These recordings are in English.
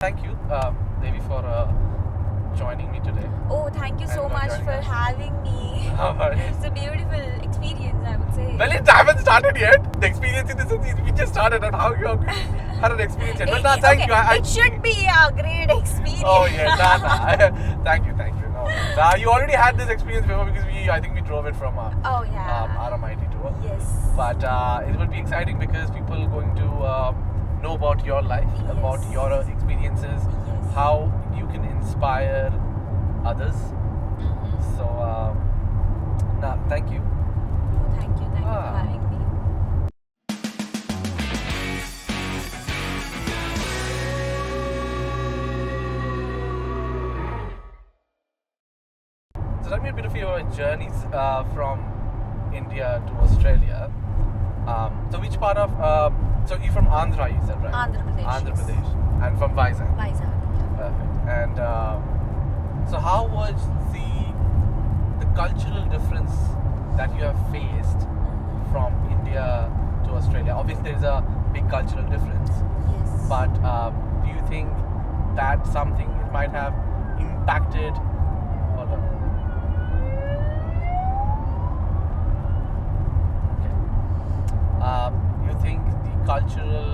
Thank you, Devi, for joining me today. Oh, thank you so And much joining for us. having me. No worries. It's a beautiful experience, I would say. Well, it haven't started yet. The experience in the sense we just started on how you had an experience yet. But nah, thank you. It should be a great experience. Oh yeah, thank you. No, you already had this experience before because I think we drove it from Oh yeah. RMIT tour. Yes. But it will be exciting because people are going to know about your life, Yes. about your experiences, Yes. how you can inspire others. Mm-hmm. So, thank you. Oh, thank you for having me. So tell me a bit of your journeys from India to Australia. So which part of, so you're from Andhra, you said, right? Andhra Pradesh. Andhra yes. Pradesh. And from Vizag. Vizag. Perfect. And so how was the cultural difference that you have faced from India to Australia? Obviously there is a big cultural difference. Yes. But do you think that something it might have impacted? Hold on. Okay. You think the cultural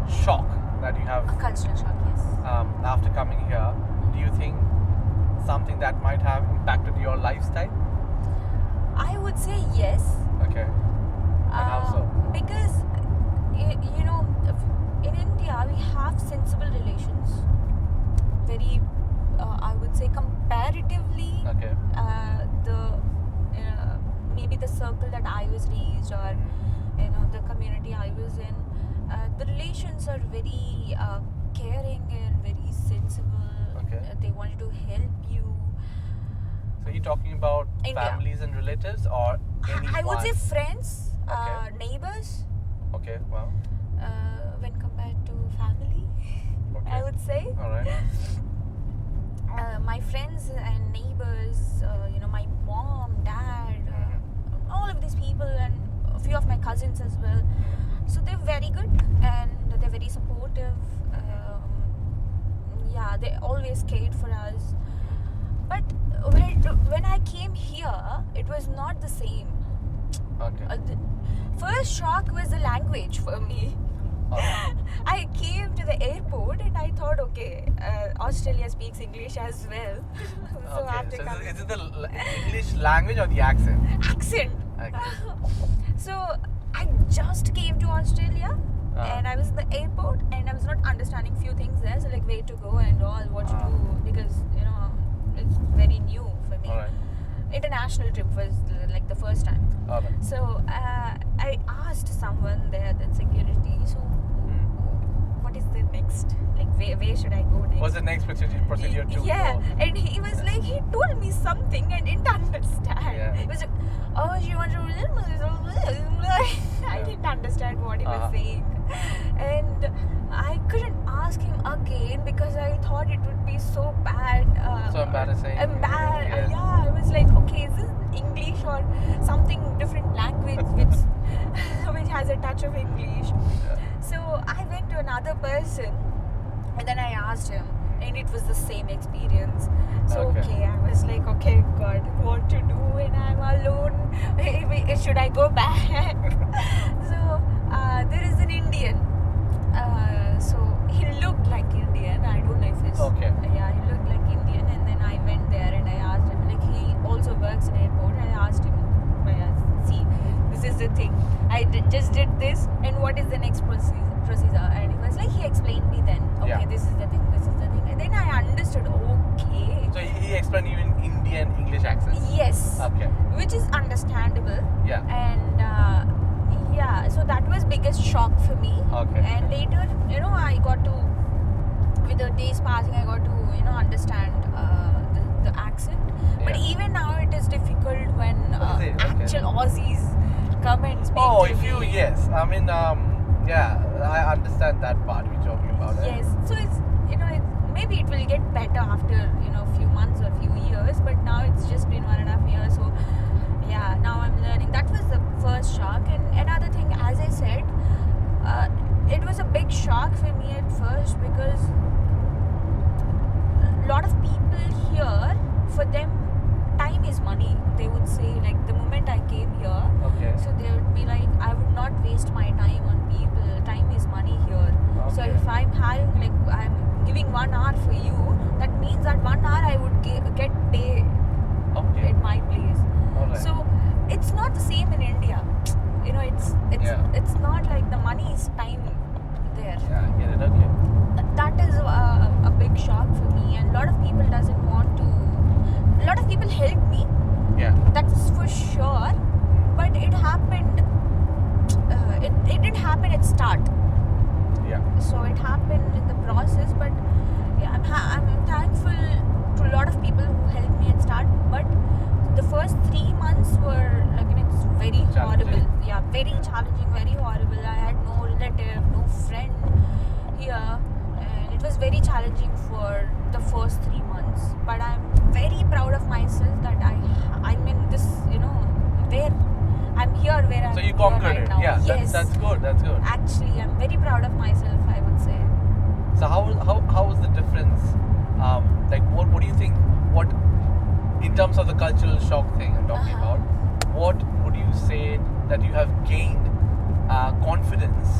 shock that you have A cultural shock, yes. after coming here, do you think something that might have impacted your lifestyle? I would say yes. Okay. And how so? Because, you know, in India we have sensible relations. Very, I would say, comparatively, Okay. maybe the circle that I was raised, or the community I was in, the relations are very caring and very sensible. Okay. They wanted to help you. So you're talking about India. families and relatives or anyone? I would say friends, Okay. neighbors, Okay, wow. when compared to family, Okay. I would say. Alright. My friends and neighbors, my mom, dad, all of these people, and a few of my cousins as well. So they're very good and they're very supportive. They always cared for us. But when I came here, it was not the same. Okay. The first shock was the language for me. Alright. I came to the airport and I thought, okay, Australia speaks English as well. So Okay. after So coming, is it the English language or the accent? accent. Okay. So I just came to Australia Uh-huh. and I was in the airport and I was not understanding few things there. So like where to go and all, what to Uh-huh. do, because it's very new for me. Alright. International trip was like the first time. Alright. So I asked someone there, that security, so what is the next? Like where should I go next? What's the next procedure to Yeah, go? and he was like, he told me something and didn't understand. Yeah. He was like, oh, she wants to. I didn't understand what he was saying, and I couldn't ask him again because I thought it would be so bad. So embarrassing. Yeah, I was like, okay, is this English or something different language which has a touch of English? Yeah. So I went to another person and then I asked him, and it was the same experience. So Okay. I was like, okay, God, what to do when I'm alone? Should I go back? So there is an Indian. So he looked like Indian. I don't know if it's Okay. Yeah, he looked like Indian, and then I went there and I asked him. Like, he also works in airport. I asked him, see, this is the thing. I just did this, and what is the next procedure? And he was like, he explained me then. Okay, Yeah. this is the thing. This is the thing. And then I understood. Okay. So he explained you in Indian English accent. Yes. Okay. Which is understandable. Yeah. And so that was biggest shock for me. Okay. And later, I got to, with the days passing, I got to, understand the accent. But Yeah. even now, it is difficult when What is it? Okay. actual Aussies come and speak Oh, to if me. you, yes. I mean, yeah, I understand that part you're talking about. Yes. So it's, maybe it will get better after, a few months or a few years. But now it's just been 1.5 years. So yeah, now I'm learning. That was the first shock. And another thing, as I said, it was a big shock shock for me at first because a lot of people here, for them, time is money. They would say, like, the moment I came here, Okay. so they would be like, I would not waste my time on people. Time is money here. So Okay. if I'm having, like, I'm giving 1 hour for you, that means that 1 hour I would get paid Okay. at my place. Alright. So it's not the same in India. You know, it's not like the money is time there. Yeah, I get it. Okay. That is a big shock for me, and a lot of people doesn't want to. A lot of people help me. Yeah. That's for sure. But it happened. It didn't happen at start. Yeah. So it happened in the process. But yeah, I'm thankful to a lot of people who helped me at start. But the first 3 months were, like, it's very Challenging. horrible. Yeah, very challenging, very horrible. I had no relative, no friend here, and it was very challenging for the first 3 months. But I'm very proud of myself that I'm in this, where I'm here, where I'm So you here conquered right it. now. Yeah. Yes. That's good. That's good. Actually, I'm very proud of myself, I would say. So how was the difference? Like what do you think? What in terms of the cultural shock thing I'm talking Uh-huh. about? What would you say that you have gained confidence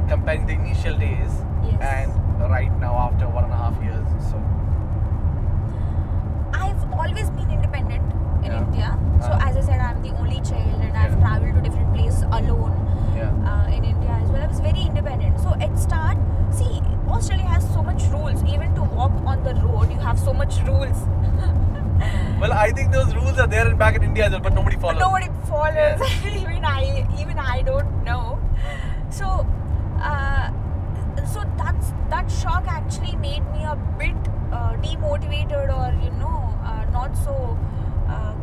comparing the initial days Yes. and right now after 1.5 years? So I've always been independent in Yeah. India. So as I said, I'm the only child, and I've Yeah. traveled to different places alone yeah. in India as well. I was very independent. So at start, see, Australia has so much rules. Even to walk on the road, you have so much rules. Well, I think those rules are there and back in India as well, but nobody follows. Nobody follows. Yeah. even I don't know. So, so that shock actually made me a bit demotivated, or not so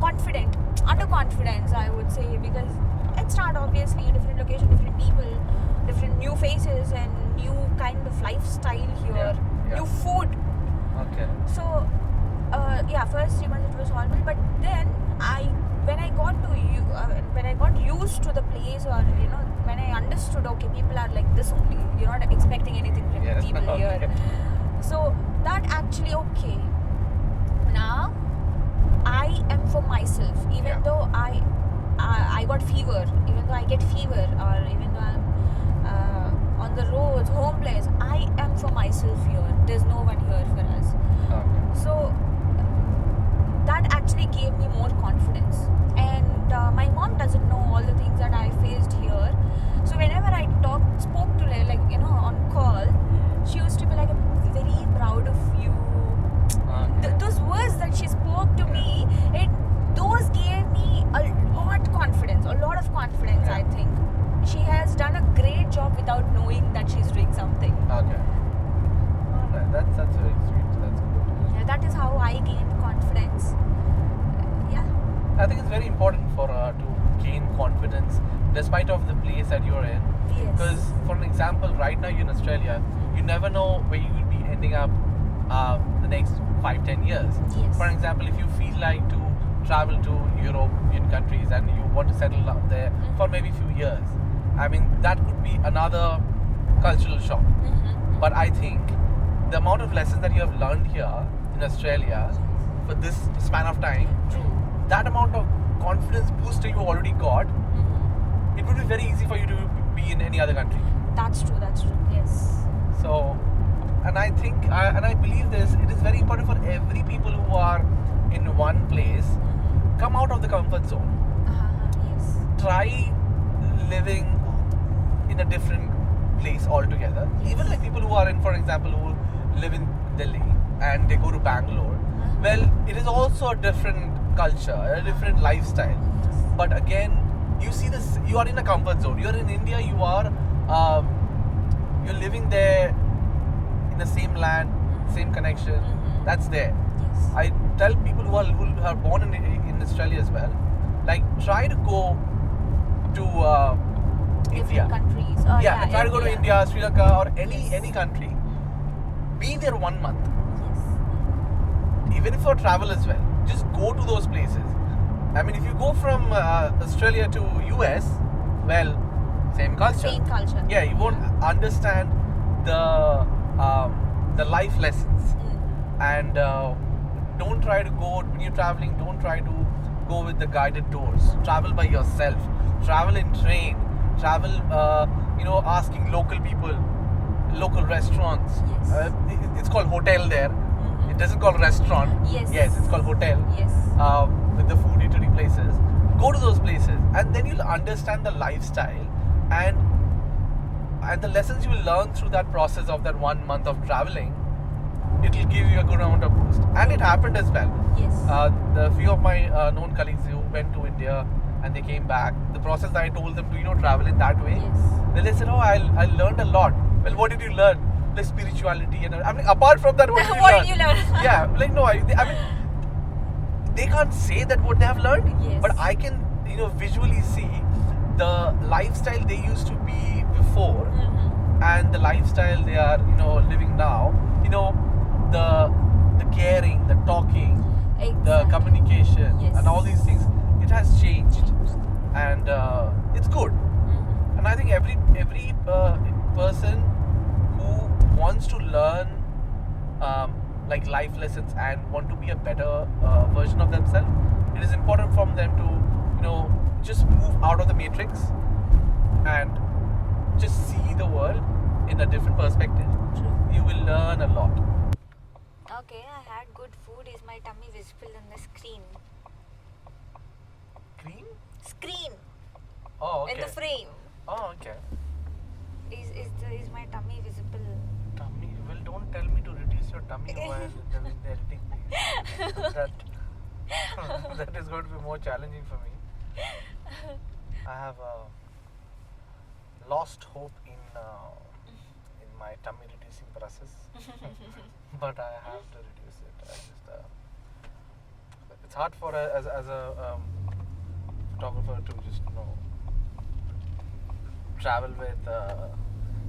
confident, underconfidence, I would say, because at start, obviously, different location, different people, different new faces, and new kind of lifestyle here, Yeah. new food. Okay. So, first 3 months it was horrible, but then when I got used to the place, or when I understood, okay, people are like this only. You're not expecting anything from Yes. people Okay. here. So that actually okay. Now I am for myself, even Yeah. though I got fever, even though I get fever, or even though I'm on the roads, homeless, I am for myself here. There's no one here for us. Okay. So that actually gave me more confidence. And my mom doesn't know all the things that I faced here. So whenever I spoke to her, on call, she used to be like, I'm very proud of you. Okay. Those words that she spoke to me, those gave me a lot of confidence, Yeah. I think. She has done a great job without knowing that she's doing something. Okay. Alright, that's very sweet. That's good. Yeah, that is how I gained confidence. Yeah. I think it's very important for to gain confidence despite of the place that you're in. Yes. Because for an example, right now you're in Australia, you never know where you will be ending up the next 5-10 years. Yes. For example, if you feel like to travel to European countries and you want to settle out there for maybe a few years, I mean that could be another cultural shock. Mm-hmm. But I think the amount of lessons that you have learned here in Australia for this span of time, True. that amount of confidence booster you already got, Mm-hmm. it would be very easy for you to be in any other country. That's true. Yes. So, and I think, and I believe this, it is very important for every people who are in one place, come out of the comfort zone. Yes. Try living in a different place altogether. Even like people who are in, for example, who live in Delhi and they go to Bangalore. Well, it is also a different culture, a different lifestyle. But again, you see this, you are in a comfort zone. You are in India, you're living there in the same land, same connection. That's there. Yes. I tell people who are born in Australia as well, like try to go to India. Different countries. Try to go to India, Sri Lanka, or Yes. any country. Be there 1 month. Yes. Even if for travel as well, just go to those places. I mean, if you go from Australia to US, well, same culture. Same culture. Yeah, you won't understand the life lessons. Mm. And don't try to go when you're traveling. Don't try to go with the guided tours. Travel by yourself. Travel in train. Travel, asking local people, local restaurants. Yes. It's called hotel there. Mhm. It doesn't call restaurant. Yes. Yes, it's called hotel. Yes. With the food eatery places. Go to those places, and then you'll understand the lifestyle and the lessons you will learn through that process of that 1 month of traveling. It will give you a good amount of boost, and it happened as well. Yes. The few of my known colleagues who went to India and they came back, the process that I told them to travel in that way. Yes. Then they said, "Oh, I learned a lot." Well, what did you learn? Like spirituality, and I mean, apart from that, what did you What learn? did you learn? Yeah, like no, I mean, they can't say that what they have learned, Yes. but I can visually see the lifestyle they used to be before Mhm. and the lifestyle they are living now. The caring, the talking, the Exactly. communication, Yes. and all these things, it has changed, and it's good. Mhm. And I think every person who wants to learn like life lessons and want to be a better version of themselves, it is important for them to just move out of the matrix and just see the world in a different perspective. True. You will learn a lot. Okay, I had good food. Is my tummy visible in the screen? Green? Screen Oh, okay. in the frame. Oh, okay. Is my tummy visible? Tummy. Well, don't tell me to reduce your tummy while doing the editing, please. That is going to be more challenging for me. I have lost hope in my tummy reducing process, but I have to reduce it. It's hard for as a photographer to just travel with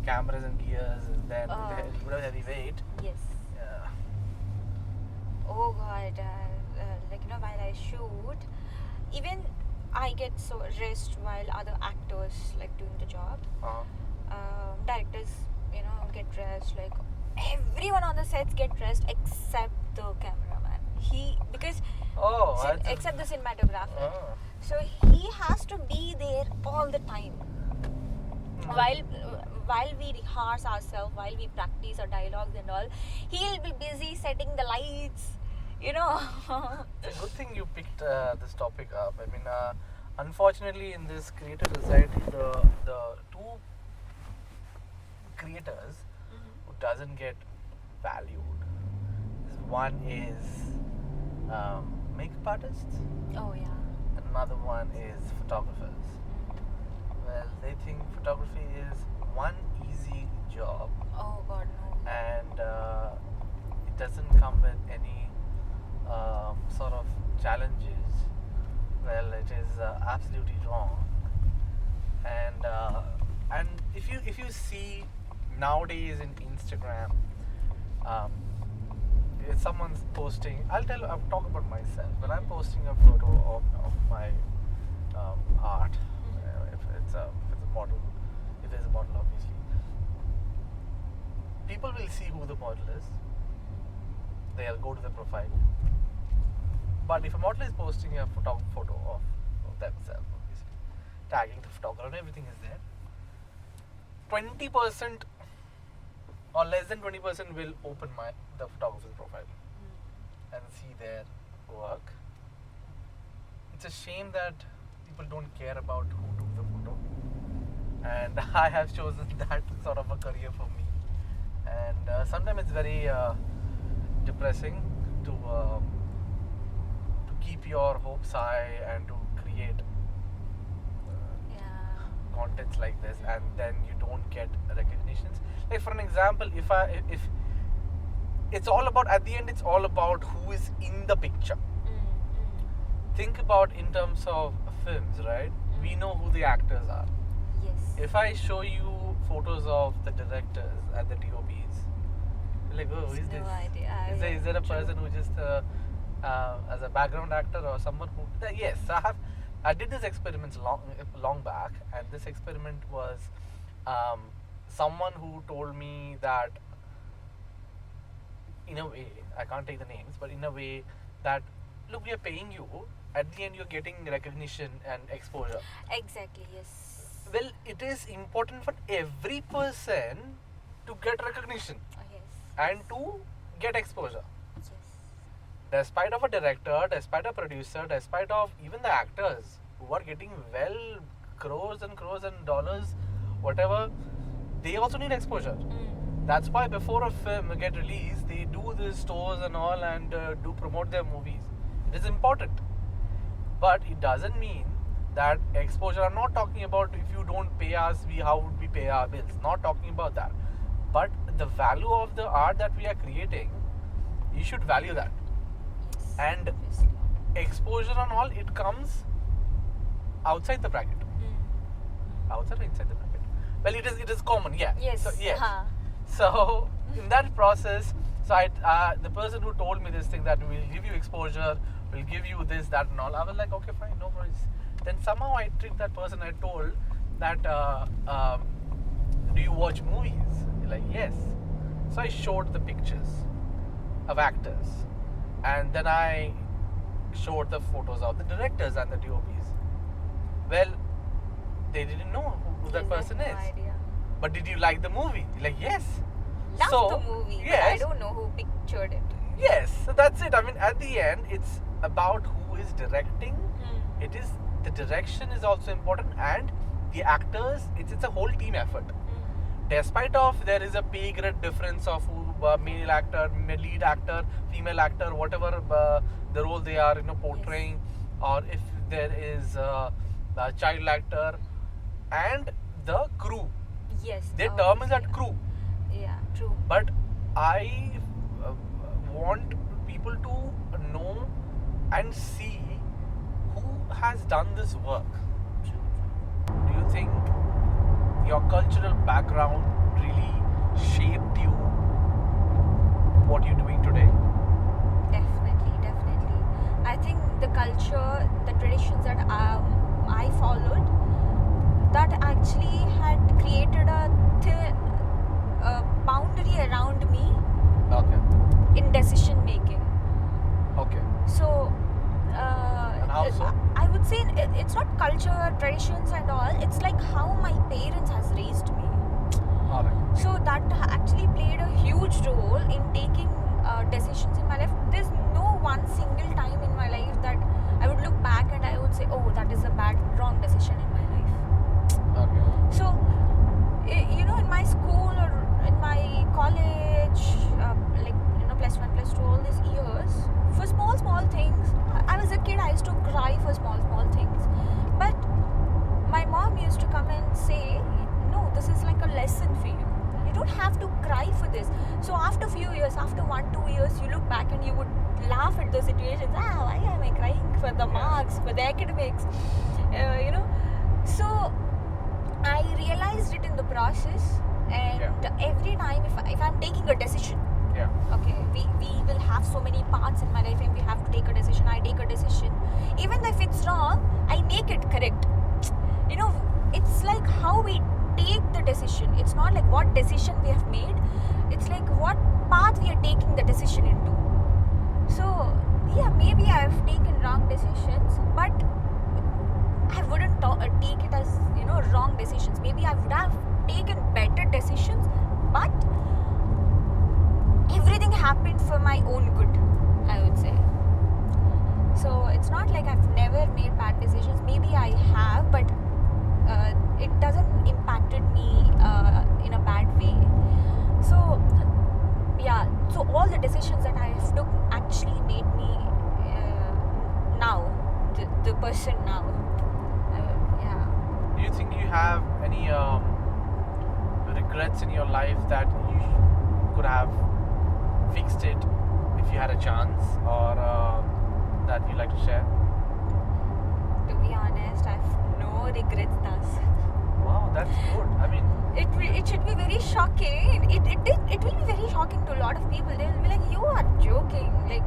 cameras and gears and then with a heavy weight. Yes. Yeah. Oh God. While I shoot, even I get so rest while other actors doing the job. Directors, get rest. Like everyone on the sets get rest except the cameraman. Except the cinematographer. Oh. So he has to be there all the time. While we rehearse ourselves, while we practice our dialogues and all, he'll be busy setting the lights. It's a good thing you picked this topic up. I mean, unfortunately, in this creator society, the two creators who doesn't get valued. One is makeup artists. Oh yeah. Another one is photographers. Well, they think photography is one easy job, Oh God, no. and it doesn't come with any sort of challenges. Well, it is absolutely wrong. And if you see nowadays in Instagram, if someone's posting, I'll talk about myself. When I'm posting a photo of my art, if it's a model, if there's a model, obviously, people will see who the model is. They'll go to the profile. But if a model is posting a photo of themselves, obviously, tagging the photographer and everything is there, 20% or less than 20% will open the photographer's profile and see their work. It's a shame that people don't care about who took the photo, and I have chosen that sort of a career for me. And sometimes it's very depressing to keep your hopes high and to create Yeah. contents like this, and then you don't get recognitions. Like for an example, if it's all about, at the end, it's all about who is in the picture. Think about in terms of films, right? We know who the actors are. Yes. If I show you photos of the directors and the DOPs, you're like, oh, who is No this? idea. Is there a True. person who just as a background actor or someone who? Yes, I did this experiment long back, and this experiment was someone who told me that, in a way, I can't take the names, but in a way that, look, we are paying you. At the end, you're getting recognition and exposure. Exactly, yes. Well, it is important for every person to get recognition Yes. and to get exposure. Yes. Despite of a director, despite a producer, despite of even the actors who are getting crores and dollars, whatever, they also need exposure. That's why before a film get released, they do these tours and all and do promote their movies. It is important. But it doesn't mean that exposure. I'm not talking about if you don't pay us, how would we pay our bills? Not talking about that. But the value of the art that we are creating, you should value that. Yes. And Obviously. exposure and all, it comes outside the bracket. Outside or inside the bracket? Well, it is common, yeah. Yes. So, yes. Uh-huh. So in that process, so the person who told me this thing that we'll give you exposure, we'll give you this, that, and all, I was like, okay, fine, no worries. Then somehow I tricked that person. I told that, do you watch movies? He's like, yes. So I showed the pictures of actors, and then I showed the photos of the directors and the DOPs. Well, they didn't know who that person No is. idea. But did you like the movie? Like, yes. Love So, the movie, but yes. I don't know who pictured it. Yes, so that's it. I mean, at the end, it's about who is directing. It is the direction is also important, and the actors. It's a whole team effort. Despite of there is a pay grade difference of who male actor, lead actor, female actor, whatever the role they are portraying, or if there is a child actor, and the crew. Yes. Their term is that crew. Yeah, true. But I want people to know and see who has done this work. Do you think your cultural background really shaped you what you're doing today? Definitely. I think the culture, the traditions that I followed, that actually had created a boundary around me Okay. in decision making. Okay. So, And how so? I would say it's not culture, traditions and all. It's like how my parents has raised me. Alright. So that actually played a huge role in taking decisions in my life. There's no one single time in my life that I would look back and I would say, oh, that is a wrong decision in my life. Okay. So, in my school or in my college, plus 1, plus 2, all these years, for small things, I was a kid, I used to cry for small things. But my mom used to come and say, no, this is like a lesson for you. You don't have to cry for this. So after few years, after 1-2 years, you look back and you would laugh at those situations. Why am I crying for the marks, for the academics? So I realized it in the process, and every time if I'm taking a decision, okay, we will have so many parts in my life and we have to take a decision. I take a decision, even if it's wrong, I make it correct. It's like how we take the decision. It's not like what decision we have made, it's like what path we are taking the decision into. So maybe I've taken wrong decisions, but I wouldn't take it as wrong decisions. Maybe I would have taken better decisions, but everything happened for my own good, I would say. So it's not like I've never made bad decisions. Maybe I have, but it doesn't impacted me in a bad way. So so all the decisions that I've took actually made me now the person now. Do you think you have any regrets in your life that you could have fixed it if you had a chance, or that you'd like to share? To be honest, I have no regrets, thus. Wow, that's good. I mean, it should be very shocking. It will be very shocking to a lot of people. They will be like, you are joking. Like,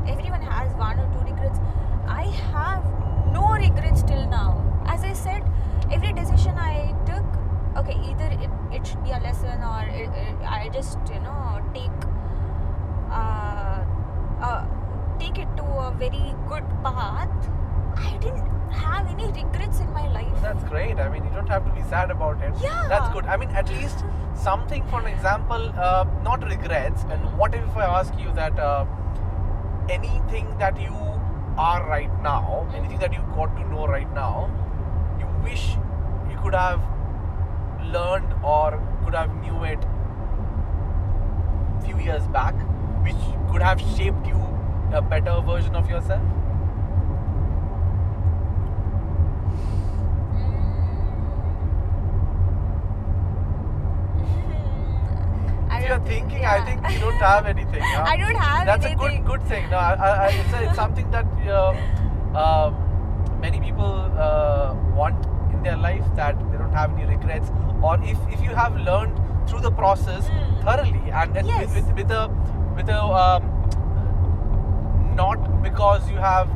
everyone has 1 or 2 regrets. I have no regrets till now. As I said, every decision I took, a okay, either it should be a lesson or I just take it to a very good path. I didn't have any regrets in my life. That's great. I mean, you don't have to be sad about it. Yeah. That's good. I mean, at least something, for an example, not regrets. And what if I ask you that anything that you are right now, anything that you got to know right now, you wish you could have learned or could have knew it few years back, which could have shaped you a better version of yourself? If you're thinking, I think you don't have anything. Huh? I don't have That's anything. a good thing. No, it's something that many people want in their life, that they don't have any regrets, or if you have learned through the process thoroughly and Yes. with a not because you have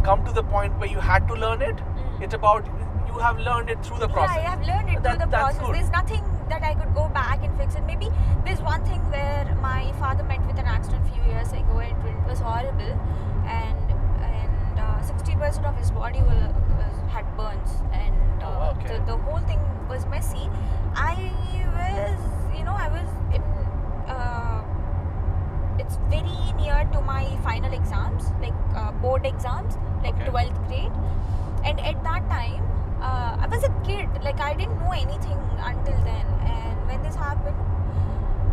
come to the point where you had to learn it. It's about you have learned it through the process. Yeah, I have learned it through the That's process. good. There's nothing that I could go back and fix it. Maybe there's one thing where my father met with an accident a few years ago, and it was horrible, and 60% of his body had burns, and Okay. the whole thing was messy. I was in. It's very near to my final exams, like board exams, like Okay. 12th grade, and at that time. I was a kid, like I didn't know anything until then, and when this happened,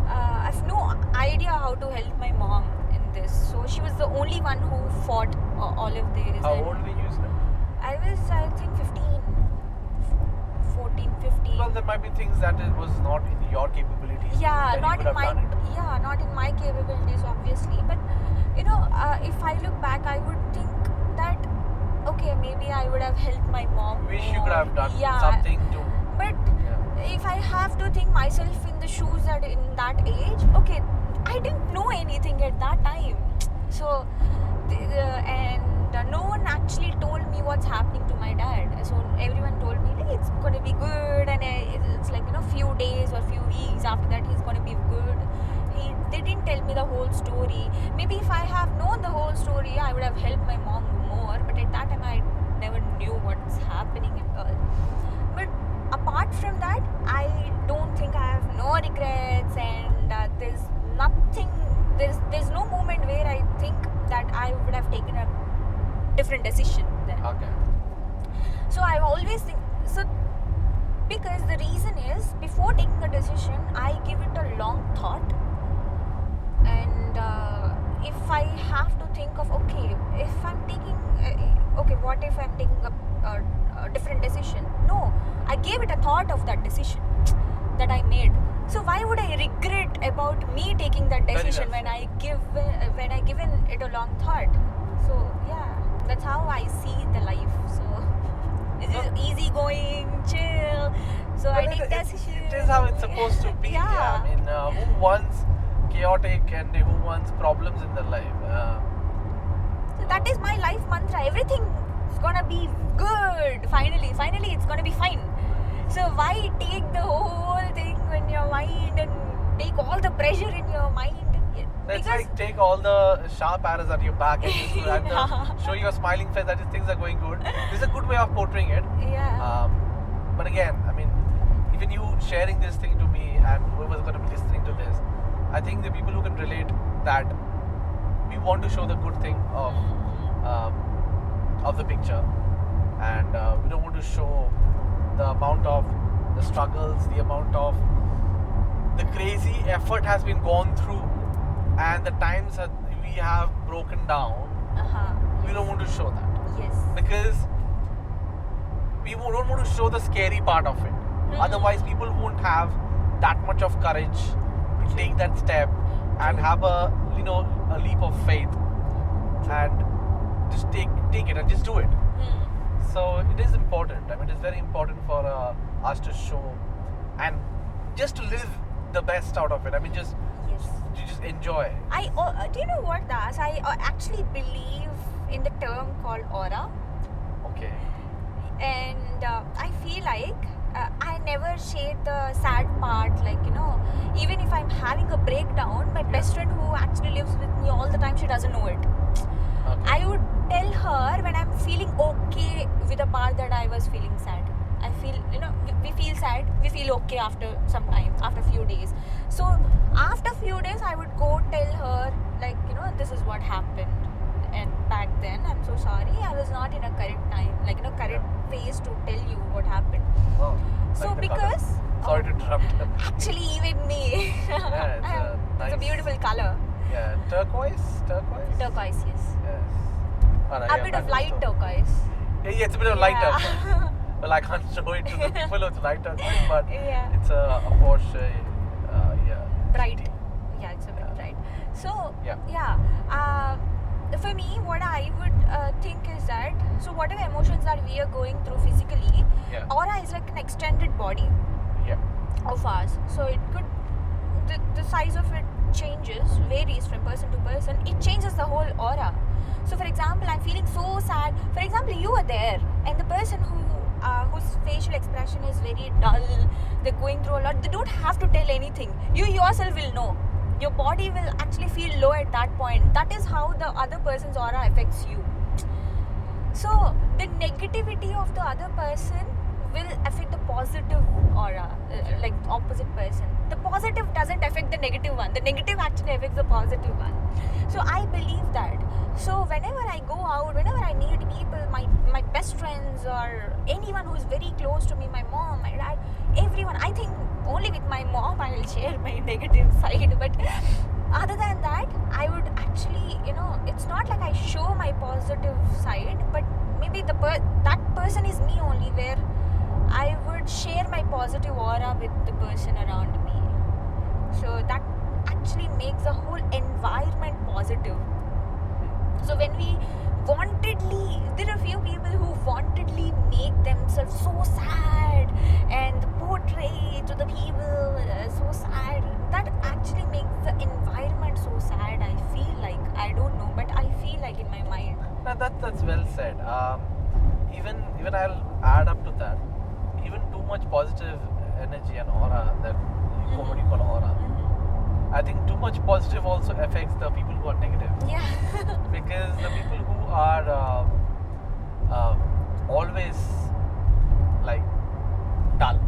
I have no idea how to help my mom in this. So she was the only one who fought all of this. How and old were you, sir? I was, I think, 14, 15. Well, there might be things that it was not in your capabilities. Yeah, then not you in would have my done it. not in my capabilities, obviously. But if I look back, I would think that okay, maybe I would have helped my mom. Wish you could more. have done Yeah. something to. But Yeah. if I have to think myself in the shoes that in that age, okay, I didn't know anything at that time. So, no one actually told me what's happening to my dad. So everyone told me like, it's gonna be good, and it's like few days or few weeks after that he's gonna be good. They didn't tell me the whole story. Maybe if I have known the whole story, I would have helped my mom more. But at that time, I never knew what's happening and all. But apart from that, I don't think I have no regrets, and there's nothing. There's no moment where I think that I would have taken a different decision then. Okay. So I always think so, because the reason is before taking a decision, I give it a long thought, and if I have to think of okay, if I'm taking what if I'm taking a different decision? No, I gave it a thought of that decision that I made. So why would I regret about me taking that Very decision well when I given it a long thought? So yeah, that's how I see the life. So this is easy going, chill. So I take decisions. It is how it's supposed to be. Yeah. I mean, who wants chaotic and who wants problems in their life? So that is my life mantra. Everything is gonna be good. Finally, it's gonna be fine. So why take the whole thing in your mind and take all the pressure in your mind? That's Because like take all the sharp arrows at your back and just show your smiling face that things are going good. This is a good way of portraying it. yeah, But again, I mean, even you sharing this thing to me and whoever's going to be listening to this, I think the people who can relate that we want to show the good thing of the picture, and we don't want to show the amount of the struggles, the amount of the crazy effort has been gone through, and the times that we have broken down. We don't want to show that yes, because we don't want to show the scary part of it. Otherwise, people won't have that much of courage to take that step and have a leap of faith and just take it and just do it. So it is important. I mean, it's very important for us to show and just to live the best out of it. I mean, just yes. to just enjoy. Do you know what, Das? I actually believe in the term called aura, Okay. and I feel like I never share the sad part. Like, even if I'm having a breakdown, my best friend who actually lives with me all the time, she doesn't know it. Okay. I would tell her when I'm feeling okay with the part that I was feeling sad. I feel, we feel sad, we feel okay after some time, after a few days. So after a few days, I would go tell her, like, this is what happened. And back then, I'm so sorry, I was not in a correct time, like, correct phase to tell you what happened. Oh, So like the because... color. Sorry to interrupt. Actually, even me. Yeah, it's nice. a beautiful color. Yeah, turquoise? Turquoise, yes. Yes. Oh, no, A bit of light turquoise. Yeah, it's a bit of light Yeah. turquoise. Well, I can't show it to the people who it's light turquoise, but Yeah. it's a Porsche, Bright. GT. Yeah, it's a bit bright. So, Yeah. for me, what I would think is that, so whatever emotions that we are going through physically, Yeah. aura is like an extended body Yeah. of ours. So it could, the size of it changes, varies from person to person. It changes the whole aura. So for example, I'm feeling so sad. For example, you are there, and the person whose facial expression is very dull, they're going through a lot, they don't have to tell anything. You yourself will know. Your body will actually feel low at that point. That is how the other person's aura affects you. So the negativity of the other person will affect the positive aura, like opposite person. The positive doesn't affect the negative one. The negative actually affects the positive one. So I believe that. So whenever I go out, whenever I meet people, my best friends or anyone who's very close to me, my mom, my dad, everyone, I think only with my mom I will share my negative side. But other than that, I would actually, it's not like I show my positive side, but maybe that person is me only, where I would share my positive aura with the person around me. So that actually makes the whole environment positive. So when we there are few people who wantedly make themselves so sad and portray to the people so sad. That actually makes the environment so sad. I feel like, I don't know, but I feel like in my mind. No, that's well said. Even I'll add up to that. Even too much positive energy and aura, that what you call aura. I think too much positive also affects the people who are negative. Yeah. Because the people who are always like dull.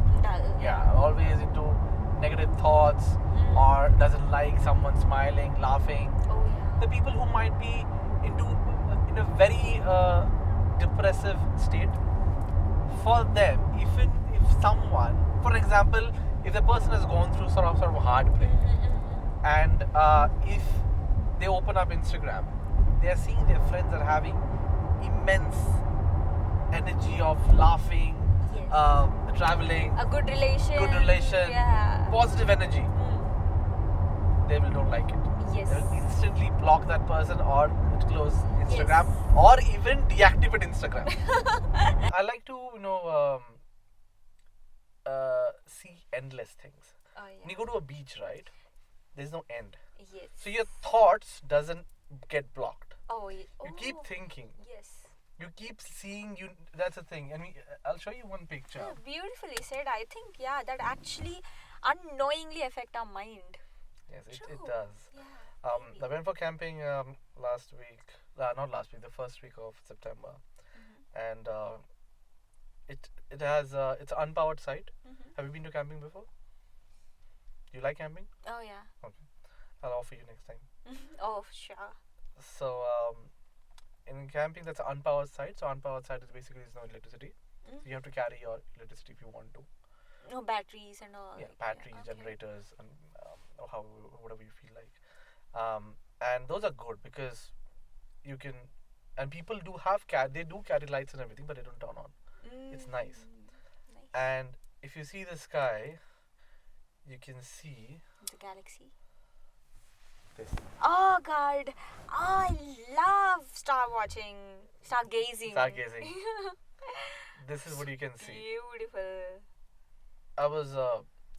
Yeah, always into negative thoughts, or doesn't like someone smiling, laughing. Oh yeah. The people who might be in a very depressive state, for them, if someone, for example, if the person has gone through sort of heartbreak, and if they open up Instagram, they are seeing their friends are having immense energy of laughing, traveling, A good relation. Yeah. positive energy. They will don't like it. Yes. They will instantly block that person, or close Instagram, or even deactivate Instagram. I like to see endless things. Oh yeah. When you go to a beach, right, there's no end. Yes. So your thoughts doesn't get blocked. Oh yeah. You keep thinking. Yes. You keep seeing. That's the thing. And I'll show you one picture. Yeah, beautifully said. I think that actually unknowingly affect our mind. Yes, it True. does. Yeah. I went for camping last week. Not last week. The first week of September, and it has it's an unpowered site. Have you been to camping before? Do you like camping? Oh yeah. Okay, I'll offer you next time. Oh sure. So in camping, that's an unpowered site. So unpowered site is basically there's no electricity. So you have to carry your electricity if you want to. No batteries and all. Yeah, batteries, generators, and or whatever you feel like. And those are good because you can, and people do have they do carry lights and everything, but they don't turn on. It's nice. And if you see the sky, you can see the galaxy. this. Oh God, I love stargazing. Stargazing. This is what you can see. Beautiful.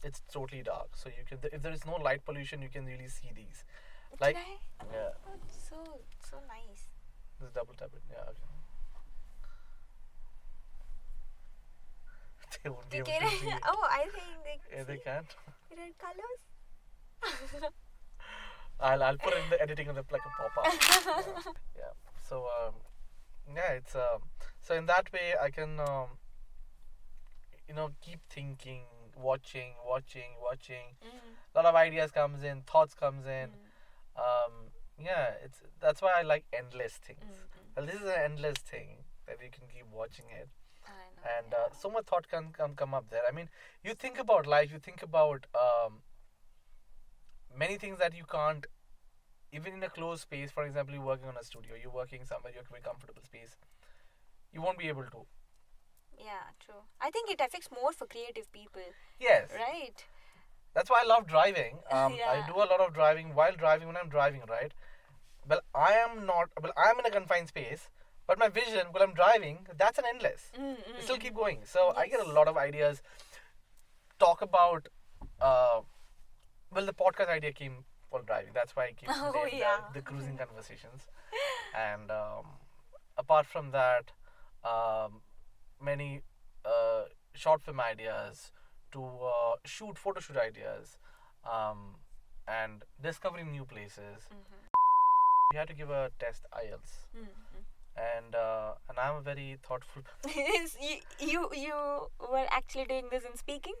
It's totally dark, so you can. If there is no light pollution, you can really see these. Like, yeah. Oh, so nice. Just double tap it. Yeah. they won't be You able can, to see it. oh, I think they Yeah, they see can't. red colors. I'll put it in the editing of the like a pop-up. Yeah. So yeah, it's so in that way I can keep thinking, watching. A lot of ideas comes in, thoughts comes in. Yeah, that's why I like endless things. Well, this is an endless thing that you can keep watching it, I know. and so much thought can come up there. I mean, you think about life, you think about many things that you can't, even in a closed space. For example, you're working on a studio, you're working somewhere, you're very comfortable space. You won't be able to. Yeah, true. I think it affects more for creative people. Yes. Right? That's why I love driving. I Yeah. do a lot of driving while driving when I'm driving, right? Well, I am not. Well, I'm in a confined space, but my vision while I'm driving, that's an endless. It still keep going. So I get a Yes. lot of ideas. Talk about. Well, the podcast idea came while driving. That's why I keep Oh, named, yeah. the cruising conversations. And apart from that, many short film ideas to photo shoot ideas, and discovering new places. We had to give a test IELTS, and I'm a very thoughtful. you were actually doing this in speaking?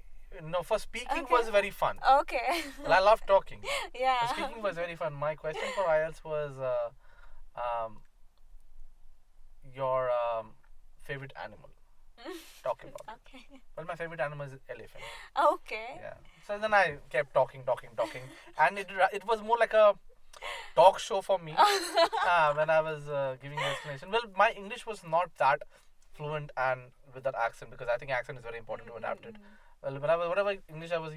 No, for speaking Okay. was very fun. Okay. Well, I love talking. Yeah. Speaking was very fun. My question for IELTS was your favorite animal. Talking about it. Okay. Well, my favorite animal is elephant. Okay. Yeah. So then I kept talking, and it was more like a talk show for me when I was giving the explanation. Well, my English was not that fluent and with that accent, because I think accent is very important to adapt it. Well, whatever English I was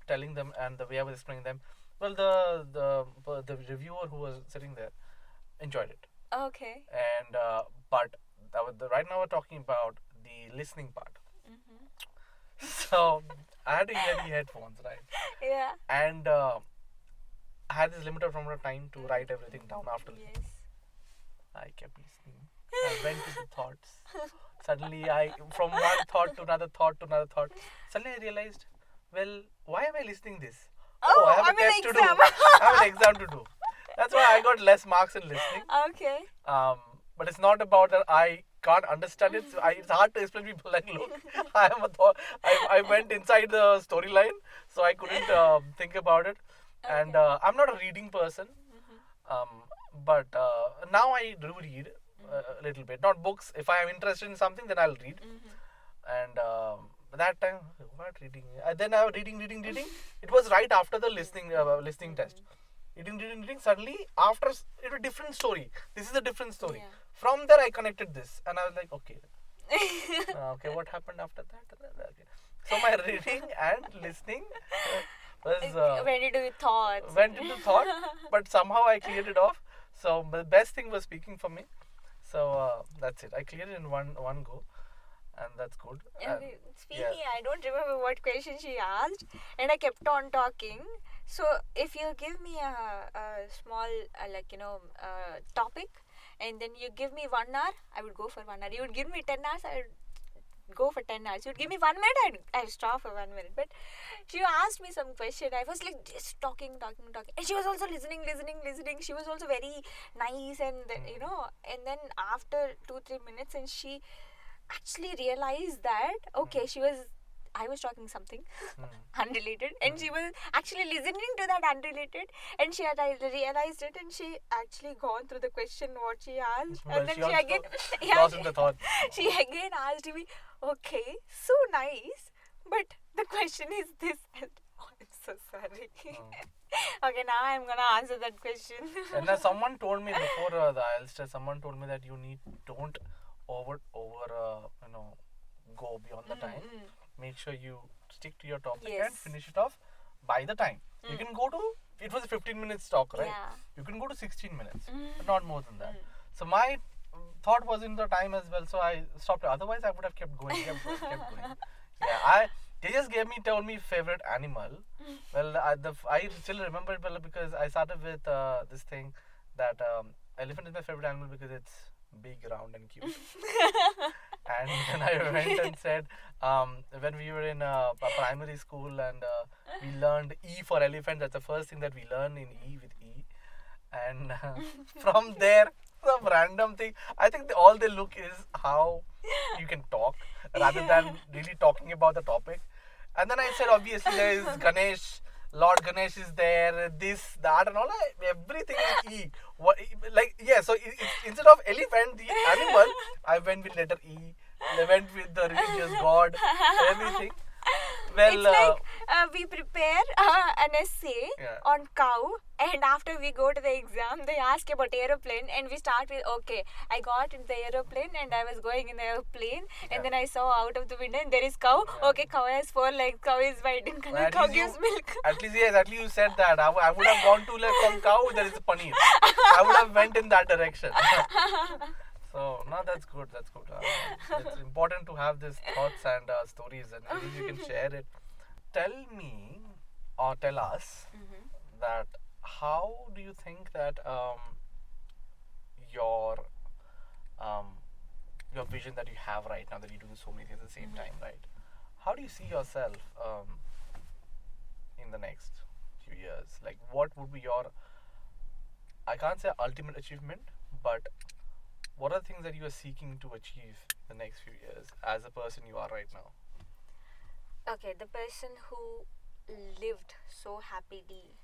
telling them and the way I was explaining them, well, the reviewer who was sitting there enjoyed it. Okay. And but right now we're talking about the listening part. So I had to hear the headphones, right? Yeah. And I had this limited amount of time to write everything down after. Yes. I kept listening. I went to the thoughts. Suddenly, from one thought to another thought to another thought. Suddenly, I realized, well, why am I listening this? Oh, I have I'm a an test to do. exam. I have an exam to do. That's why I got less marks in listening. Okay. But it's not about that I can't understand it. So it's hard to explain people like, look, I am a thought. I went inside the storyline, so I couldn't think about it. And I'm not a reading person. But now I do read a little bit. Not books. If I am interested in something, then I'll read. And that time, what reading? Then I was reading. It was right after the listening test. Reading. Suddenly, after it was a different story. This is a different story. Yeah. From there, I connected this, and I was like, okay. Okay, what happened after that? Okay. So my reading and listening was Went into thoughts. went into thought, but somehow I cleared it off. So the best thing was speaking for me. So that's it. I cleared it in one go, and that's good. And, Okay. Speaking, I don't remember what question she asked, and I kept on talking. So if you give me a small topic, and then you give me 1 hour, I would go for 1 hour. You would give me 10 hours, I would go for 10 hours. You would give me 1 minute, I'd stop for 1 minute. But she asked me some question. I was like just talking. And she was also listening. She was also very nice, and and then after 2-3 minutes, and she actually realized that I was talking something unrelated, and she was actually listening to that unrelated, and she had realized it, and she actually gone through the question what she asked, Well, and then she she also again lost in the thought. she again asked me, okay, so nice, but the question is this, and I'm so sorry. Okay, now I'm gonna answer that question. And then someone told me before the IELTS test, someone told me that don't over go beyond the time. Make sure you stick to your topic and Yes. finish it off by the time. You can go to, it was a 15 minutes talk, right? Yeah. You can go to 16 minutes, but not more than that. So my thought was in the time as well, so I stopped. Otherwise, I would have kept going. Yeah, they just told me favorite animal. Well, I still remember it well because I started with this thing that elephant is my favorite animal because it's big, round, and cute. And then I went and said, when we were in a primary school and we learned E for elephant, that's the first thing that we learned in E with E. And from there, some random thing. I think all they look is how you can talk rather than really talking about the topic. And then I said, obviously, there is Ganesh. Lord Ganesh is there, this, that, and all. Everything is E. What, like, yeah, so instead of elephant, the animal, I went with letter E. I went with the religious god, everything. Well, It's like we prepare an essay Yeah. on cow, and after we go to the exam, they ask about aeroplane, and we start with okay, I got in the aeroplane and I was going in the airplane, Yeah. and then I saw out of the window and there is cow. Yeah. Okay, cow has 4 legs, cow is white in color, At cow least you- gives milk. At least, yes, at least you said that. I would have gone to like from cow, there is a paneer. I would have went in that direction. So, no, that's good. That's good. It's important to have these thoughts and stories, and at least you can share it. Tell me, or tell us, that how do you think that your your vision that you have right now, that you do so many things at the same time, right? How do you see yourself in the next few years? Like, what would be your, I can't say ultimate achievement, but what are the things that you are seeking to achieve in the next few years as a person you are right now? Okay, the person who lived so happily,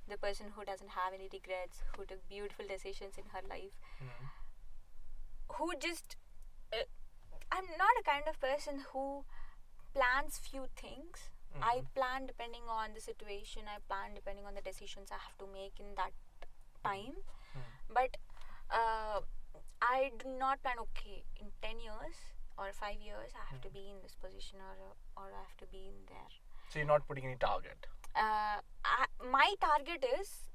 the person who doesn't have any regrets, who took beautiful decisions in her life, who just I'm not a kind of person who plans few things. I plan depending on the situation, I plan depending on the decisions I have to make in that time. But I do not plan okay in 10 years or 5 years I have to be in this position, or I have to be in there. So you're not putting any target. My target is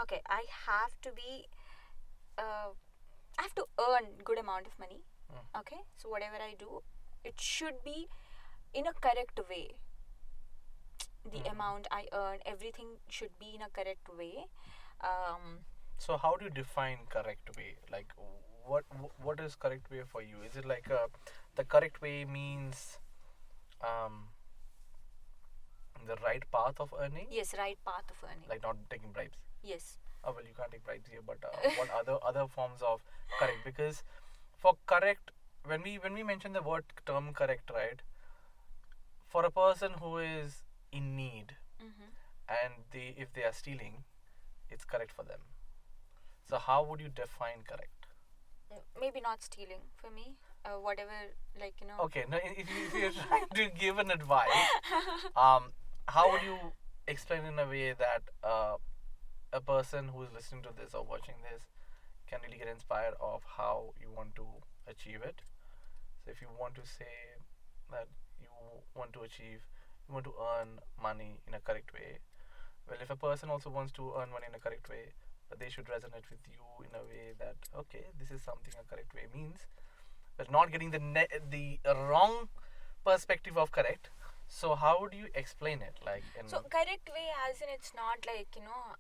okay, I have to be I have to earn good amount of money. Okay, so whatever I do, it should be in a correct way. The amount I earn, everything should be in a correct way. So how do you define correct way? Like, what is correct way for you? Is it like the correct way means the right path of earning? Yes, right path of earning. Like not taking bribes. Yes. Oh well, you can't take bribes here, but what other forms of correct? Because for correct, when we mention the word term correct, right? For a person who is in need and if they are stealing, it's correct for them. So how would you define correct? Maybe not stealing for me. Whatever, like, you know. Okay, now if you're trying to give an advice, how would you explain in a way that a person who is listening to this or watching this can really get inspired of how you want to achieve it? So if you want to say that you want to earn money in a correct way, well, if a person also wants to earn money in a correct way, but they should resonate with you in a way that, okay, this is something a correct way means, but not getting the wrong perspective of correct. So how would you explain it? Like, So correct way, as in it's not like, you know,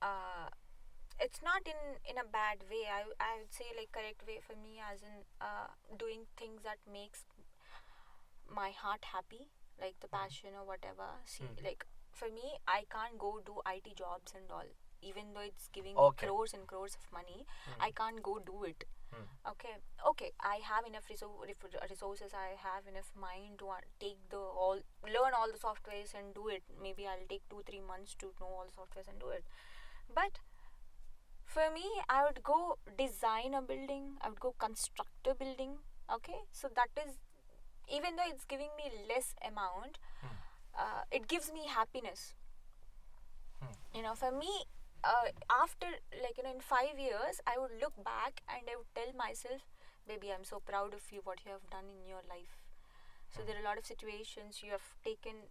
it's not in a bad way. I would say like correct way for me, as in doing things that makes my heart happy, like the passion or whatever. See, like for me, I can't go do IT jobs and all. Even though it's giving me crores and crores of money, I can't go do it. Okay, I have enough resources, I have enough mind to learn all the softwares and do it. Maybe I'll take 2-3 months to know all the softwares and do it. But for me, I would go design a building, I would go construct a building. Okay, so that is, even though it's giving me less amount, it gives me happiness. You know, for me, after, like, you know, in 5 years, I would look back and I would tell myself, baby, I'm so proud of you, what you have done in your life. So there are a lot of situations you have taken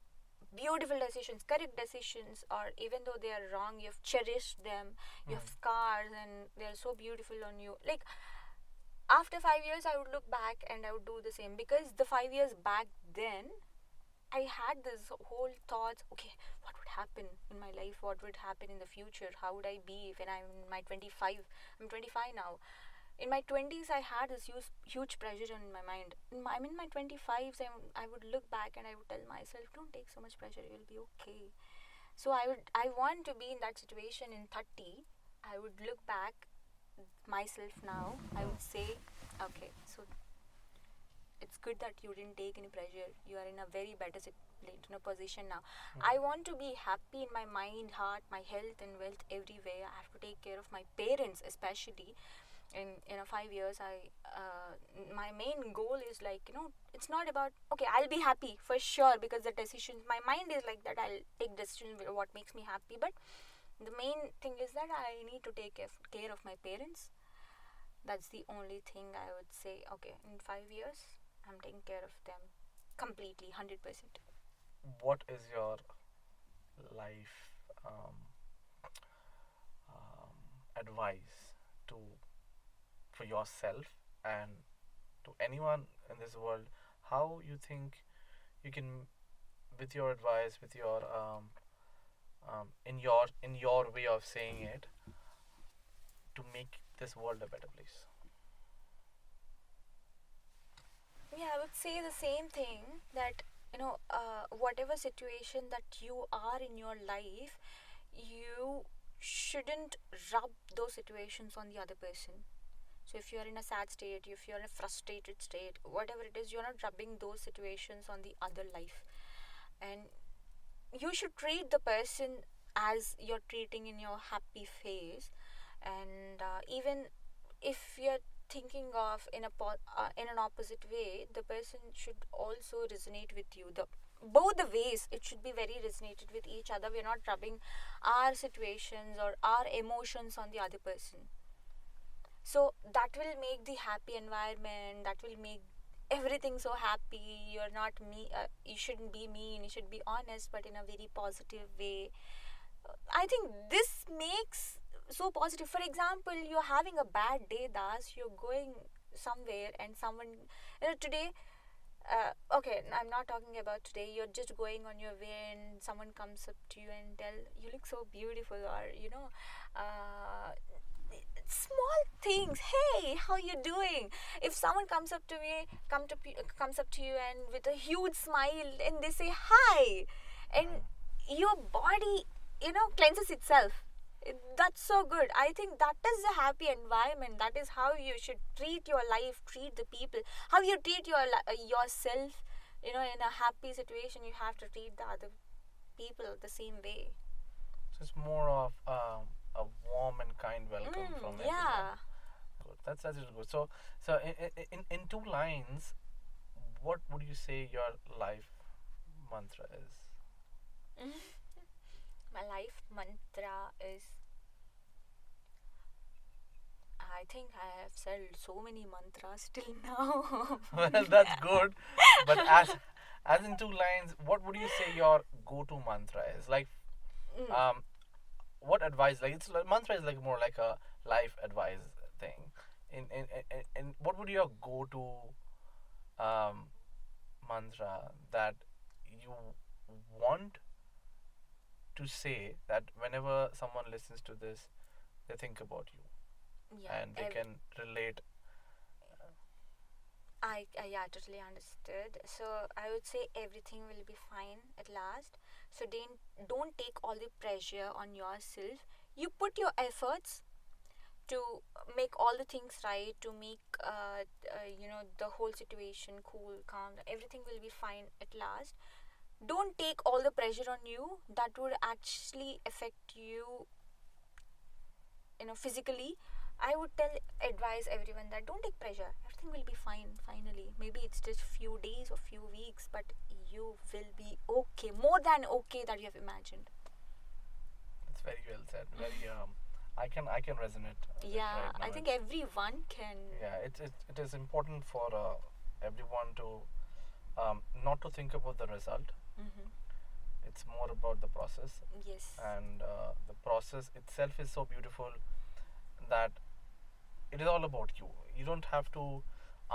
beautiful decisions, correct decisions, or even though they are wrong, you have cherished them. You have scars and they are so beautiful on you. Like, after 5 years, I would look back and I would do the same, because the 5 years back then, I had this whole thoughts, okay, what would happen in my life? What would happen in the future? How would I be when I'm in my 25? I'm 25 now. In my 20s, I had this huge pressure in my mind. I'm in my 25s, and I would look back and I would tell myself, don't take so much pressure, you'll be okay. So I want to be in that situation in 30. I would look back myself now. I would say, okay, so it's good that you didn't take any pressure. You are in a very better position now. I want to be happy in my mind, heart, my health and wealth everywhere. I have to take care of my parents, especially. In 5 years, my main goal is like, it's not about, okay, I'll be happy for sure, because the decisions, my mind is like that, I'll take decisions what makes me happy. But the main thing is that I need to take care of my parents. That's the only thing I would say. Okay, in 5 years, I'm taking care of them completely, 100%. What is your life advice to for yourself and to anyone in this world? How you think you can, with your advice, with your in your way of saying it, to make this world a better place? Yeah, I would say the same thing, that whatever situation that you are in your life, you shouldn't rub those situations on the other person. So if you're in a sad state, if you're in a frustrated state, whatever it is, you're not rubbing those situations on the other life. And you should treat the person as you're treating in your happy phase. And even if you're thinking of in an opposite way, the person should also resonate with you. Both the ways, it should be very resonated with each other. We're not rubbing our situations or our emotions on the other person. So that will make the happy environment, that will make everything so happy. You're not you shouldn't be mean, you should be honest, but in a very positive way. I think this makes so positive. For example, you're having a bad day, Das, you're going somewhere and someone, today, okay, I'm not talking about today, you're just going on your way and someone comes up to you and tell, you look so beautiful, or, small things. Hey, how you doing? If someone comes up to you and with a huge smile and they say hi, and your body, cleanses itself. That's so good. I think that is a happy environment. That is how you should treat your life, treat the people. How you treat yourself, in a happy situation, you have to treat the other people the same way. So it's more of a warm and kind welcome from everyone. Yeah. Good. That's really good. So in 2 lines, what would you say your life mantra is? My life mantra is, I think I have said so many mantras till now. Well, that's good. But as in 2 lines, what would you say your go-to mantra is? Like, what advice? Like, mantra is like more like a life advice thing. In what would your go-to mantra that you want to say, that whenever someone listens to this, they think about you, and they can relate? I totally understood. So I would say everything will be fine at last. So don't take all the pressure on yourself. You put your efforts to make all the things right, to make the whole situation cool, calm. Everything will be fine at last. Don't take all the pressure on you. That would actually affect you, physically. I would advise everyone that don't take pressure. Everything will be fine finally. Maybe it's just few days or few weeks, but you will be okay. More than okay that you have imagined. That's very well said. Very I can resonate. Yeah, right now. I think everyone can. Yeah, it is important for everyone to not to think about the result. Mm-hmm. It's more about the process. Yes. And the process itself is so beautiful that it is all about you. You don't have to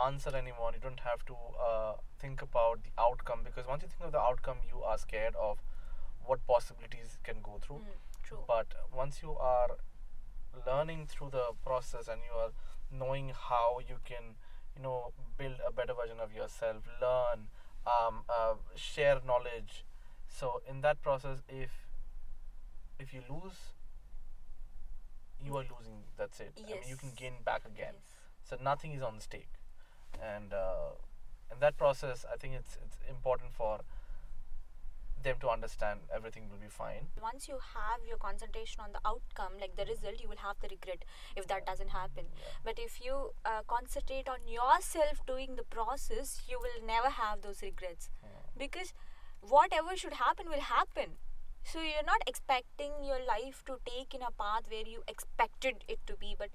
answer anyone. You don't have to think about the outcome, because once you think of the outcome, you are scared of what possibilities can go through. True. But once you are learning through the process and you are knowing how you can, build a better version of yourself, learn, share knowledge. So in that process, if you lose, you are losing. That's it. I mean, you can Yes. gain back again. Yes. So nothing is on stake, and in that process, I think it's important for them to understand everything will be fine. Once you have your concentration on the outcome, like the result, you will have the regret if that doesn't happen. But if you concentrate on yourself doing the process, you will never have those regrets, because whatever should happen will happen. So you're not expecting your life to take in a path where you expected it to be, but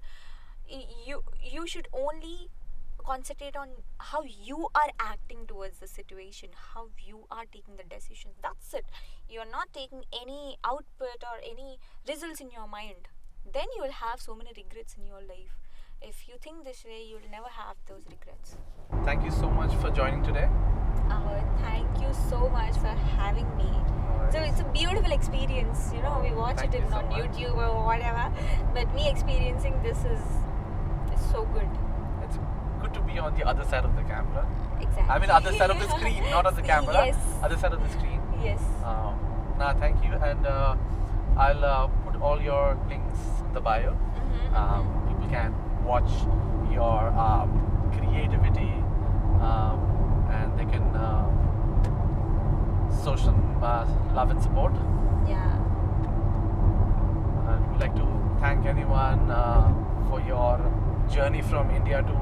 you should only concentrate on how you are acting towards the situation, how you are taking the decision. That's it. You're not taking any output or any results in your mind. Then you will have so many regrets in your life. If you think this way, you will never have those regrets. Thank you so much for joining today. Thank you so much for having me. So it's a beautiful experience. We watch Thank it you so on much. YouTube or whatever, but me experiencing this is so good. It's good to be on the other side of the camera. Exactly. I mean, other side of the screen, not on the camera. Yes. Other side of the screen. Yes. Thank you, and I'll put all your links in the bio. People can watch your creativity, and they can show some love and support. Yeah. And we'd like to thank anyone for your journey from India to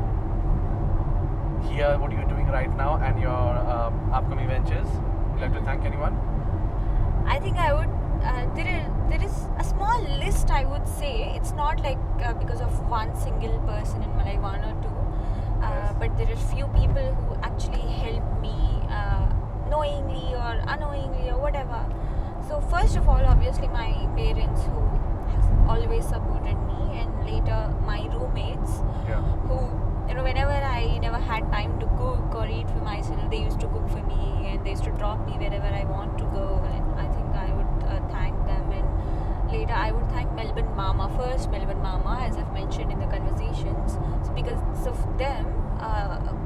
here, what you're doing right now, and your upcoming ventures. Would you like to thank anyone? I think I would. There is a small list, I would say. It's not like because of one single person in my life, one or two. Yes. But there are few people who actually help me knowingly or unknowingly or whatever. So first of all, obviously my parents, who has always supported me, and later my roommates, Yeah. who whenever I never had time to cook or eat for myself, they used to cook for me, and they used to drop me wherever I want to go, and I think I would thank them. And later I would thank Melbourne Mama, first Melbourne Mama, as I've mentioned in the conversations. So because of them,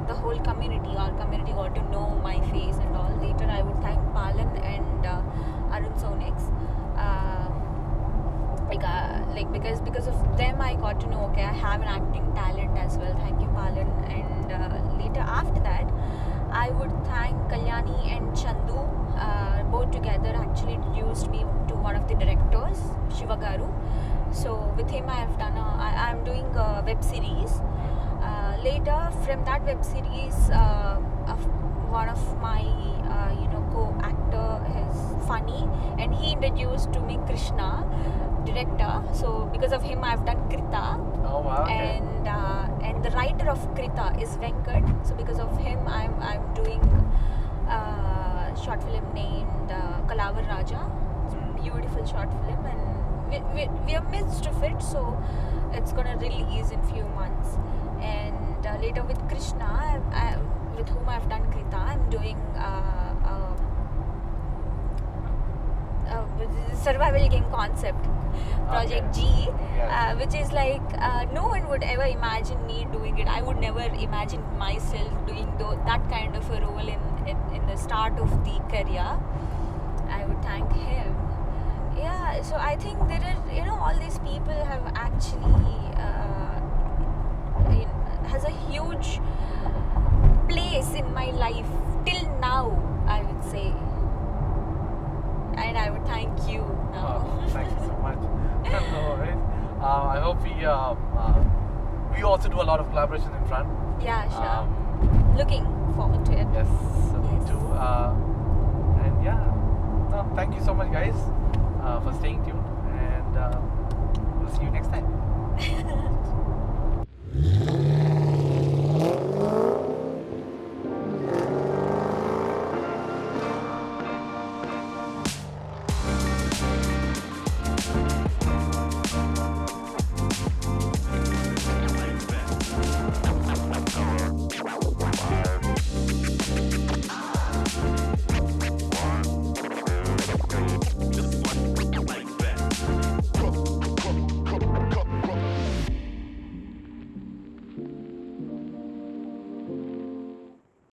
the whole community, our community, got to know my face and all. Later I would thank Palan and Arun Sonix. Because of them I got to know, okay, I have an acting talent as well. Thank you, Palan. And later after that, I would thank Kalyani and Chandu. Both together actually introduced me to one of the directors, Shiva Garu. So with him I'm doing a web series. Later from that web series, one of my co-actor is Funny, and he introduced to me Krishna, director. So because of him I've done Krita. Oh wow. Okay. And the writer of Krita is Venkat. So because of him I'm doing a short film named Kalavar Raja. It's a beautiful short film, and we are midst of it, so it's gonna release in few months. And later with Krishna, with whom I've done Krita, I'm doing survival game concept, Project G, Yes. which is like no one would ever imagine me doing it. I would never imagine myself doing that kind of a role in the start of the career. I would thank him. Yeah, so I think there are, all these people have actually has a huge place in my life till now, I would say. And I would thank you now. Thank you so much. No worries. I hope we also do a lot of collaborations in front. Yeah, sure. Looking forward to it. Yes, so me Yes. too. And yeah, no, thank you so much, guys, for staying